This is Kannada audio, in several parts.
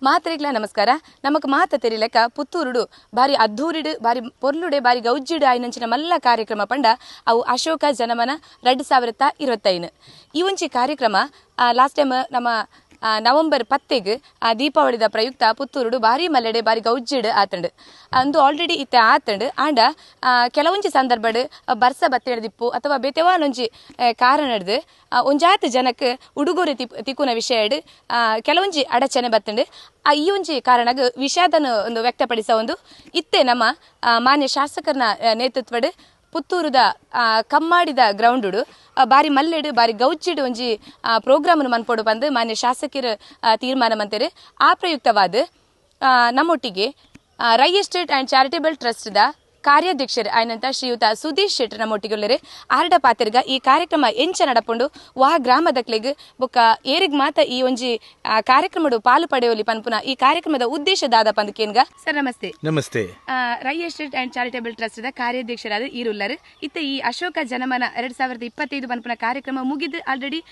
ಮಾತ್ರೆಗ್ಲ ನಮಸ್ಕಾರ. ನಮಕ್ ಮಾತ ತೆರಿಲೆಕ್ಕ ಪುತ್ತೂರುಡು ಬಾರಿ ಅದ್ದೂರಿಡು ಬಾರಿ ಪೊರ್ಲುಡೆ ಬಾರಿ ಗೌಜ್ಜಿಡು ಆಯ್ನಂಚಿನ ಮಲ್ಲ ಕಾರ್ಯಕ್ರಮ ಪಂಡ ಅವು ಅಶೋಕ ಜನಮನ 2025 ಈ ಒಂಜಿ ಕಾರ್ಯಕ್ರಮ ಲಾಸ್ಟ್ ಟೈಮ್ ನಮ್ಮ ನವೆಂಬರ್ 10 ದೀಪಾವಳಿದ ಪ್ರಯುಕ್ತ ಪುತ್ತೂರುಡು ಬಾರಿ ಮಲ್ಲೆಡೆ ಬಾರಿ ಗೌಜ್ಜಿಡು ಆತಂಡು ಅಂದು ಆಲ್ರೆಡಿ ಇತ್ತೆ ಆತಂಡು ಆಂಡ ಕೆಲವೊಂಜಿ ಸಂದರ್ಭಡ್ ಬರ್ಸ ಬತ್ತೆಡ್ದಿಪ್ಪು ಅಥವಾ ಬೇತೆವಾನೊಂಜಿ ಕಾರಣಡ್ದು ಒಂಜಾತ್ ಜನಕ್ಕೆ ಉಡುಗೊರೆ ತಿಕ್ಕುನ ವಿಷಯಡ್ ಕೆಲವೊಂಜಿ ಅಡಚಣೆ ಬತ್ತಂಡು ಈ ಒಂಜಿ ಕಾರಣಗ್ ವಿಷಾದನ ಒಂದು ವ್ಯಕ್ತಪಡಿಸ ಒಂದು ಇತ್ತೆ ನಮ್ಮ ಮಾನ್ಯ ಶಾಸಕರನ ನೇತೃತ್ವಡ್ ಪುತ್ತೂರುದ ಕಮ್ಮಾಡಿದ ಗ್ರೌಂಡುಡು ಬಾರಿ ಮಲ್ಲೆಡು ಬಾರಿ ಗೌಜ್ಜಿಡು ಒಂಜಿ ಪ್ರೋಗ್ರಾಮನ್ನು ಮನ್ಪೊಡು ಬಂದು ಮಾನ್ಯ ಶಾಸಕರು ತೀರ್ಮಾನ ಮಂತೆರು ಆ ಪ್ರಯುಕ್ತವಾದ ನಮ್ಮೊಟ್ಟಿಗೆ ರೈ ಎಸ್ಟೇಟ್ ಆ್ಯಂಡ್ ಚಾರಿಟೇಬಲ್ ಟ್ರಸ್ಟ್ದ ಕಾರ್ಯಾಧ್ಯಕ್ಷರು ಆಯ್ನಂತ ಶ್ರೀಯುತ ಸುಧೀಶ್ ಶೆಟ್ಟರ್ ನಮ್ಮೊಟ್ಟಿಗೆ ಉಳ್ಳರೆ ಆರ್ಡ ಪಾತ್ರೆಗ ಈ ಕಾರ್ಯಕ್ರಮ ಎಂಚ ನಡಪುಂಡು ವಾಹ ಗ್ರಾಮದಕ್ಲೆಗ್ ಬೊಕ್ಕ ಏರಿಗ್ ಮಾತ ಈ ಒಂಜಿ ಕಾರ್ಯಕ್ರಮಡು ಪಾಲು ಪಡೆಯೋಲಿ ಪನ್ಪುನ ಈ ಕಾರ್ಯಕ್ರಮದ ಉದ್ದೇಶ ದಾದ ಪಂದಕೇನ್ಗ ಸರ್ ನಮಸ್ತೆ. ನಮಸ್ತೆ. Rai estate and charitable trust ದ ಕಾರ್ಯಾಧ್ಯಕ್ಷರಾದ ಈರುಲ್ಲರು ಇತ್ತೆ ಈ ಅಶೋಕ ಜನಮನ 2025 ಪನ್ಪುನ ಕಾರ್ಯಕ್ರಮ ಮುಗಿದು ಆಲ್ರೆಡಿ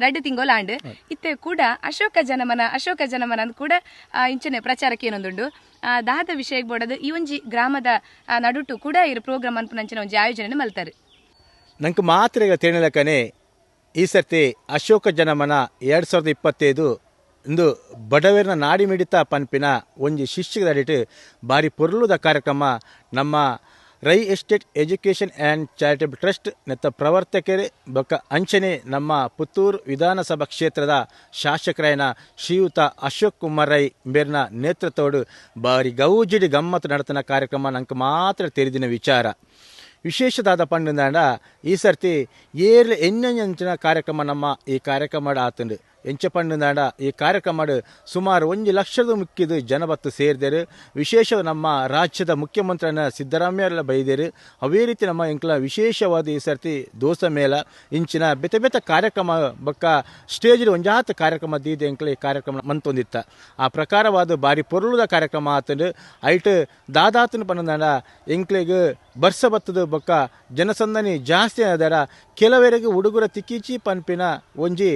2 ತಿಂಗಳು ಆಂಡ್ ಇತ್ತೆ ಕೂಡ ಅಶೋಕ ಜನಮನ ಅಂತ ಕೂಡ ಇಂಚನೆ ಪ್ರಚಾರಕ್ಕೆ ಏನೊಂದುಂಡು ದಾದ ವಿಷಯ ಬೋಡದು ಈ ಒಂಜಿ ಗ್ರಾಮದ ನಡುಟು ಕೂಡ ಇರು ಪ್ರೋಗ್ರಾಮ್ ಅನ್ಪುನಂಚಿನ ಒಂಜಿ ಆಯೋಜನೆ ಮಲ್ತಾರೆ. ನಂಗೆ ಮಾತ್ರೆಗ ತೇಣಲಕನೆ ಈ ಸರ್ತಿ ಅಶೋಕ ಜನಮನ 2025 ಇಂದು ಬಡವೇರನ ನಾಡಿ ಮಿಡಿತ ಪನ್ಪಿನ ಒಂಜಿ ಶಿಷ್ಯಗಡಿಟ್ಟು ಬಾರಿ ಪೊರ್ಲುದ ಕಾರ್ಯಕ್ರಮ ನಮ್ಮ Rai estate education and charitable trust ನೆತ್ತ ಪ್ರವರ್ತಕರೇ ಬೊಕ್ಕ ಅಂಚನೆ ನಮ್ಮ ಪುತ್ತೂರು ವಿಧಾನಸಭಾ ಕ್ಷೇತ್ರದ ಶಾಸಕರಾಯನ ಶ್ರೀಯುತ ಅಶೋಕ್ ಕುಮಾರ್ ರೈ ಬೇರ್ನ ನೇತೃತ್ವಡು ಬಾರಿ ಗೌಜಿಡಿ ಗಮ್ಮತ್ತು ನಡೆತನ ಕಾರ್ಯಕ್ರಮ ನಂಗೆ ಮಾತ್ರ ತೆರೆದಿನ ವಿಚಾರ ವಿಶೇಷದಾದ ಪಂಡ ಈ ಸರ್ತಿ ಏರ್ಲ ಎಂಚಿನ ಕಾರ್ಯಕ್ರಮ ನಮ್ಮ ಈ ಕಾರ್ಯಕ್ರಮ ಆತಂಡು ಎಂಚ ಪಂಡ ಈ ಕಾರ್ಯಕ್ರಮ ಸುಮಾರು 1 ಲಕ್ಷದ ಮುಕ್ಕಿದು ಜನ ಬತ್ತು ಸೇರಿದರು. ವಿಶೇಷ ನಮ್ಮ ರಾಜ್ಯದ ಮುಖ್ಯಮಂತ್ರಿನ ಸಿದ್ದರಾಮಯ್ಯ ಬೈದೇರು ಅವೇ ರೀತಿ ನಮ್ಮ ಎಂಕ್ಲ ವಿಶೇಷವಾದ ಈ ಸರ್ತಿ ದೋಸ ಮೇಳ ಇಂಚಿನ ಬೆತೆ ಕಾರ್ಯಕ್ರಮ ಬೊಕ್ಕ ಸ್ಟೇಜ್ ಒಂಜಾತ ಕಾರ್ಯಕ್ರಮ ದೀದ ಎಂಕ್ಲ ಈ ಕಾರ್ಯಕ್ರಮ ಮಂತೊಂದಿತ್ತ ಆ ಪ್ರಕಾರವಾದ ಬಾರಿ ಪೊರ್ಲುದ ಕಾರ್ಯಕ್ರಮ ಆತಂಡು ಐಟ್ ದಾದಾತನ ಪಂಡ ಎಂಕ್ಲೆಗ್ ಬರ್ಸ ಬತ್ತದ ಬೊಕ್ಕ ಜನಸಂದಣಿ ಜಾಸ್ತಿ ಆದರ ಕೆಲವರಿಗೆ ಉಡುಗೊರೆ ತಿಕ್ಕಿಚಿ ಪನ್ಪಿನ ಒಂಜಿ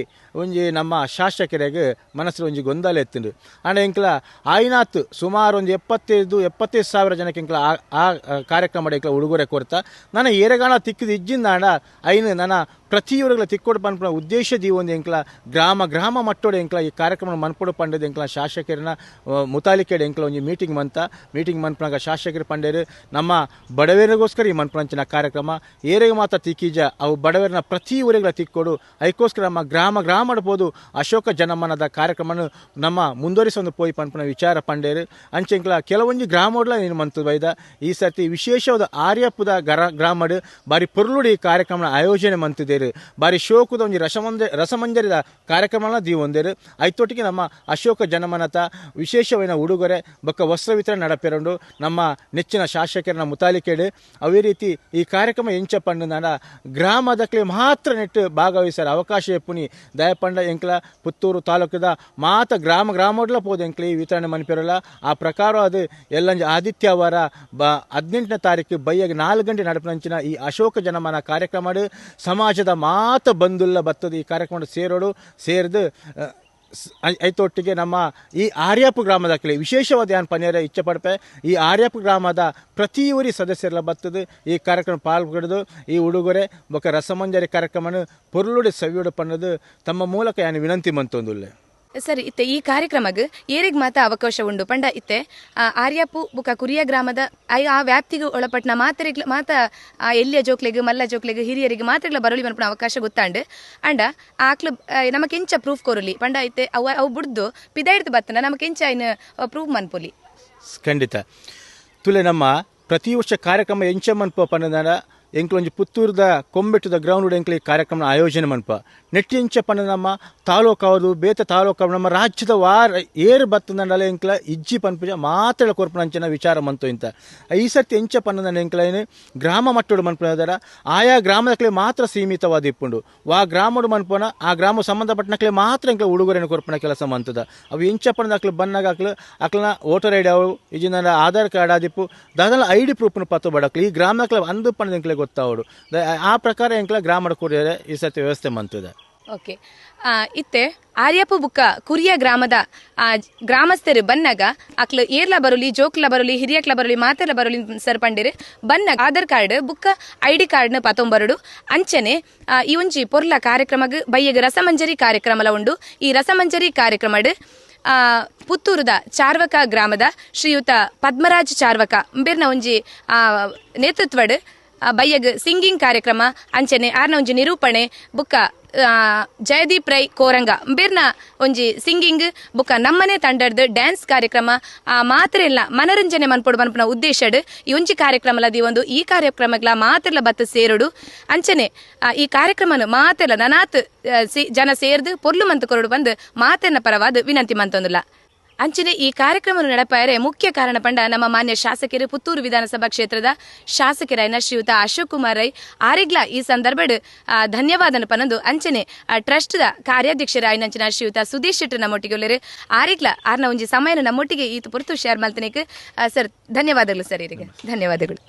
ನಮ್ಮ ಶಾಸಕರಿಗೆ ಮನಸ್ಸು ಒಂಜಿ ಗೊಂದಲ ಎತ್ತುಂಡು ಅಂಡ ಎಂಕ್ಲ ಆಯ್ನಾತ್ ಸುಮಾರು ಒಂದು 75 ಸಾವಿರ ಜನಕ್ಕೆ ಎಂಕ್ಲ ಆ ಕಾರ್ಯಕ್ರಮ ಎಂಕ್ಲ ಉಡುಗೊರೆ ಕೊಡ್ತಾ ನನ್ನ ಏರೆಗಾಣ ತಿಕ್ಕಿದ ಇಜ್ಜಿಂದ ಅಂಡ ಐನು ನನ್ನ ಪ್ರತಿಯೊಬ್ಬರುಗಳ ತಿಕ್ಕೊಡು ಪನ್ಪುನ ಉದ್ದೇಶ ಒಂದು ಎಂಕ್ಲ ಗ್ರಾಮ ಮಟ್ಟೋಡೆ ಎಂಕ್ಲ ಈ ಕಾರ್ಯಕ್ರಮ ಮನ್ಪೊಡು ಪಂಡದ ಎಂಕ್ಲ ಶಾಸಕರನ್ನ ಮುತಾಲಿಕೆಡೆ ಎಂಕ್ಲ ಒಂಜಿ ಮೀಟಿಂಗ್ ಮನ್ಪುನಾಗ ಶಾಸಕರು ಪಂಡೇರು ನಮ್ಮ ಬಡವರಿಗೋಸ್ಕರ ಈ ಮನ್ಪುನಂಚಿನ ಕಾರ್ಯಕ್ರಮ ಏರೆಗೆ ಮಾತ್ರ ತಿಕ್ಕೀಜ ಅವು ಬಡವರನ್ನ ಪ್ರತಿ ಊರಿಗಳ ತಿಕ್ಕೊಡು ಅದಕ್ಕೋಸ್ಕರ ನಮ್ಮ ಗ್ರಾಮ ಬೋದು ಅಶೋಕ ಜನಮನದ ಕಾರ್ಯಕ್ರಮ ನಮ್ಮ ಮುಂದುವರಿಸೊಂದು ಪೋಯಿ ಪನ್ಪುನ ವಿಚಾರ ಪಂಡೇರು ಅಂಚೆಂಕ್ಲ ಕೆಲವೊಂಜಿ ಗ್ರಾಮಡ್ಲ ನೀನು ಮಂತು ಬೈದ ಈ ಸರ್ತಿ ವಿಶೇಷವಾದ ಆರ್ಯಪುದ ಗ್ರಾಮಡ್ ಬಾರಿ ಪೊರ್ಲುಡಿ ಈ ಕಾರ್ಯಕ್ರಮ ಆಯೋಜನೆ ಮಂತಿದ್ದೇರು ಬಾರಿ ಶೋಕದ ಒಂಜಿ ರಸಮಂಜರಿದ ಕಾರ್ಯಕ್ರಮ ದೀವೊಂದೇರು ಐತೊಟ್ಟಿಗೆ ನಮ್ಮ ಅಶೋಕ ಜನಮನತ ವಿಶೇಷವಾದ ಉಡುಗೊರೆ ಬೊಕ್ಕ ವಸ್ತ್ರ ವಿತರಣೆ ನಡಪೆರಂಡು ನಮ್ಮ ನೆಚ್ಚಿನ ಶಾಸಕರನ್ನ ಮುತಾಲಿಕೆಡು ಅವೇ ರೀತಿ ಈ ಕಾರ್ಯಕ್ರಮ ಎಂಚ ಪಂಡ ಗ್ರಾಮದಕ್ಕೆ ಮಾತ್ರ ನೆಟ್ಟು ಭಾಗವಹಿಸರ ಅವಕಾಶ ಎಪ್ಪುನಿ ದಯಪಂಡ ಎಂಕ್ಲ ಪುತ್ತೂರು ತಾಲೂಕದ ಮಾತ ಗ್ರಾಮಡ್ಲ ಪೋದು ಎಂಕ್ಲ ಈ ವಿತರಣೆ ಮನ್ಪಿರಲ್ಲ ಆ ಪ್ರಕಾರ ಅದು ಎಲ್ಲಂಜ ಆದಿತ್ಯವಾರ 18ನೇ ತಾರೀಕು ಬೈಯಾಗ 4 ಗಂಟೆ ನಡಪನಂಚಿನ ಈ ಅಶೋಕ ಜನಮನ ಕಾರ್ಯಕ್ರಮ ಸಮಾಜದ ಮಾತ ಬಂದುಲ್ಲ ಬತ್ತದ ಈ ಕಾರ್ಯಕ್ರಮ ಸೇರಿದು ಐತೊಟ್ಟಿಗೆ ನಮ್ಮ ಈ ಆರ್ಯಾಪು ಗ್ರಾಮದಕ್ಕೆ ವಿಶೇಷವಾದ ಏನು ಪನ್ಯಾರ ಇಚ್ಛೆ ಪಡ್ಪೆ ಈ ಆರ್ಯಾಪು ಗ್ರಾಮದ ಪ್ರತಿ ಊರಿ ಸದಸ್ಯರೆಲ್ಲ ಬರ್ತದೆ ಈ ಕಾರ್ಯಕ್ರಮ ಪಾಲ್ಗೊಳ್ಳೋದು ಈ ಉಡುಗೊರೆ ಬೊಕ್ಕ ರಸಮಂಜರಿ ಕಾರ್ಯಕ್ರಮ ಪೊರ್ಲುಡಿ ಸವಿಯೋಡು ಪನ್ನದು ತಮ್ಮ ಮೂಲಕ ಏನು ವಿನಂತಿ ಮಂತೊಂದುಲ್ಲೆ ಸರಿ ಇತ್ತೆ ಈ ಕಾರ್ಯಕ್ರಮಗ್ ಏರಿಗ್ ಮಾತ ಅವಕಾಶ ಉಂಡು ಪಂಡ ಇತ್ತೆ ಆರ್ಯಾಪು ಬುಕ್ಕ ಕುರಿಯ ಗ್ರಾಮದ ಆ ವ್ಯಾಪ್ತಿಗೆ ಒಳಪಟ್ನ ಮಾತ ಎಲ್ಲಿಯ ಜೋಕ್ಲೆಗ್ ಮಲ್ಲ ಜೋಕ್ಲೆಗ್ ಹಿರಿಯರಿಗೆ ಮಾತ್ರೆಗ್ಲ ಬರಲಿ ಮನ್ಪುನ ಅವಕಾಶ ಗೊತ್ತಾಂಡು ಅಂಡ ಆಕ್ಲು ನಮಕೆಂಚ ಪ್ರೂಫ್ ಕೊರಲಿ ಪಂಡ ಇತ್ತೆ ಅವು ಬುಡ್ದು ಪಿದಾಯಿಡ್ದು ಬತ್ತನ ನಮಕೆಂಚ ಇನ್ನು ಪ್ರೂಫ್ ಮನ್ಪೊಲಿ ಖಂಡಿತ ತುಲೆ ನಮ್ಮ ಪ್ರತಿ ವರ್ಷ ಕಾರ್ಯಕ್ರಮ ಎಂಚ ಮನ್ಪ ಪಂಡ ಎಂಕ್ಲ ಒಂಜಿ ಪುತ್ತೂರದ ಕೊಂಬೆಟ್ಟದ ಗ್ರೌಂಡ್ ಎಂಕ್ಲ ಈ ಕಾರ್ಯಕ್ರಮ ಆಯೋಜನೆ ಮನ್ಪ ನೆಟ್ಟಿ ಎಂಚ ಪಂಡ ನಮ್ಮ ತಾಲೂಕಾವುದು ಬೇತ ತಾಲೂಕು ನಮ್ಮ ರಾಜ್ಯದ ಏರು ಬತ್ತಂದಲ್ಲ ಎಂಕ್ಲ ಇಜ್ಜಿ ಪನ್ಪುಜ ಮಾತಾಡ ಕೊರ್ಪನಂಚಿನ ವಿಚಾರ ಮಂತು ಇಂತ ಈ ಸರ್ತಿ ಎಂಚ ಪಂಡ ಎಂಕ್ಲ ಏನು ಗ್ರಾಮ ಮಟ್ಟೋಡು ಮನ್ಪುನದರ ಆಯಾ ಗ್ರಾಮದಕ್ಲೆ ಮಾತ್ರ ಸೀಮಿತವಾದ ಇಪ್ಪುಂಡು ಗ್ರಾಮಡು ಮನ್ಪುನ ಆ ಗ್ರಾಮ ಸಂಬಂಧಪಟ್ಟನಕ್ಲೆ ಮಾತ್ರ ಎಂಕ್ಲ ಉಡುಗೊರೆನ ಕೊರ್ಪನ ಕೆಲಸ ಮಂತದ ಅವು ಎಂಚ ಪಂಡ ಅಕ್ಲು ಬನ್ನಾಗ ಅಕ್ಲನ ವೋಟರ್ ಐಡಿ ಅವು ಇಜಿನ ಆಧಾರ್ ಕಾರ್ಡ್ ಆದಿಪ್ಪು ದಾದಲ ಐಡಿ ಪ್ರೂಫ್ನ ಪತ್ತು ಬಡಕ್ಲಿ ಈ ಗ್ರಾಮದಕ್ಲೆ ಅಂದು ಪಂಡ ಎಂಕ್ಲೆ ಗೊತ್ತಾವಡು ಆ ಪ್ರಕಾರ ಎಂಕ್ಲ ಗ್ರಾಮದ ಕೂಡಿದರೆ ಈ ಸರ್ತಿ ವ್ಯವಸ್ಥೆ ಮಂತದ ಓಕೆ ಇತ್ತೆ ಆರ್ಯಪು ಬುಕ್ಕ ಕುರಿಯ ಗ್ರಾಮದ ಗ್ರಾಮಸ್ಥರು ಬನ್ನಗ ಅಕ್ಲು ಏರ್ಲ ಬರುಲಿ ಜೋಕ್ಲ ಬರುಲಿ ಹಿರಿಯಕ್ಲ ಬರುಲಿ ಮಾತೆಲ್ಲ ಬರುಲಿ ಸರ್ಪಂಡಿರು ಬನ್ನಗ ಆಧಾರ್ ಕಾರ್ಡ್ ಬುಕ್ಕ ID ಕಾರ್ಡ್ನ ಪತೊಂಬರಡು ಅಂಚನೆ ಈ ಒಂಜಿ ಪೊರ್ಲ ಕಾರ್ಯಕ್ರಮಗ್ ಬಯ್ಯಗ ರಸಮಂಜರಿ ಕಾರ್ಯಕ್ರಮಲ ಉಂಡು. ಈ ರಸಮಂಜರಿ ಕಾರ್ಯಕ್ರಮಡ್ ಪುತ್ತೂರುದ ಚಾರ್ವಕ ಗ್ರಾಮದ ಶ್ರೀಯುತ ಪದ್ಮರಾಜ್ ಚಾರ್ವಕ ಬೇರ್ನ ಒಂಜಿ ನೇತೃತ್ವಡ್ ಬಯ್ಯಗ್ ಸಿಂಗಿಂಗ್ ಕಾರ್ಯಕ್ರಮ ಅಂಚನೆ ಆರ್ನ ಒಂಜಿ ನಿರೂಪಣೆ ಬುಕ್ಕ ಜಯದೀಪ್ ರೈ ಕೋರಂಗ ಬೇರ್ನ ಒಂಜಿ ಸಿಂಗಿಂಗ್ ಬುಕ್ಕ ನಮ್ಮನೆ ತಂಡದ ಡ್ಯಾನ್ಸ್ ಕಾರ್ಯಕ್ರಮ ಮಾತ್ರ ಎಲ್ಲ ಮನರಂಜನೆ ಮನ್ಪೊಡು ಮನ್ಪನ ಉದ್ದೇಶಡ್ ಈ ಒಂಜಿ ಕಾರ್ಯಕ್ರಮಲದಿ ಒಂದು ಈ ಕಾರ್ಯಕ್ರಮಗಳ ಮಾತೆಲ್ಲ ಬತ್ತ ಸೇರುಡು ಅಂಚನೆ ಈ ಕಾರ್ಯಕ್ರಮನು ಮಾತೆಲ್ಲ ನನಾತ್ ಜನ ಸೇರ್ದು ಪೊರ್ಲು ಮಂತ್ ಕೊರಡು ಬಂದು ಮಾತೆನ್ನ ಪರವಾದ ವಿನಂತಿ ಮಂತೊಂದುಲ್ಲ. ಅಂಚನೆ ಈ ಕಾರ್ಯಕ್ರಮ ನಡಪಾಯರೆ ಮುಖ್ಯ ಕಾರಣ ಪಂಡ ನಮ್ಮ ಮಾನ್ಯ ಶಾಸಕರು ಪುತ್ತೂರು ವಿಧಾನಸಭಾ ಕ್ಷೇತ್ರದ ಶಾಸಕರಾಯನ ಶ್ರೀಯುತ ಅಶೋಕ್ ಕುಮಾರ್ ರೈ ಆರಿಗ್ಲ ಈ ಸಂದರ್ಭಡ್ ಧನ್ಯವಾದನ ಪನೊಂದು ಅಂಚನೆ ಟ್ರಸ್ಟ್ ದ ಕಾರ್ಯಾಧ್ಯಕ್ಷರಾಯನಂಚಿನ ಶ್ರೀಯುತ ಸುದೇಶ್ ಶೆಟ್ಟಿ ನಮ್ಮೊಟ್ಟಿಗೆ ಒಳ್ಳೆರು ಆರಿಗ್ಲ ಆರ್ನ ಒಂಜಿ ಸಮಯನ ನಮ್ಮೊಟ್ಟಿಗೆ ಈತ ಪುರ್ತು ಶೇರ್ ಮಲ್ತನಿಕ್ ಸರ್ ಧನ್ಯವಾದಗಳು ಸರ್ ಇವರಿಗೆ ಧನ್ಯವಾದಗಳು.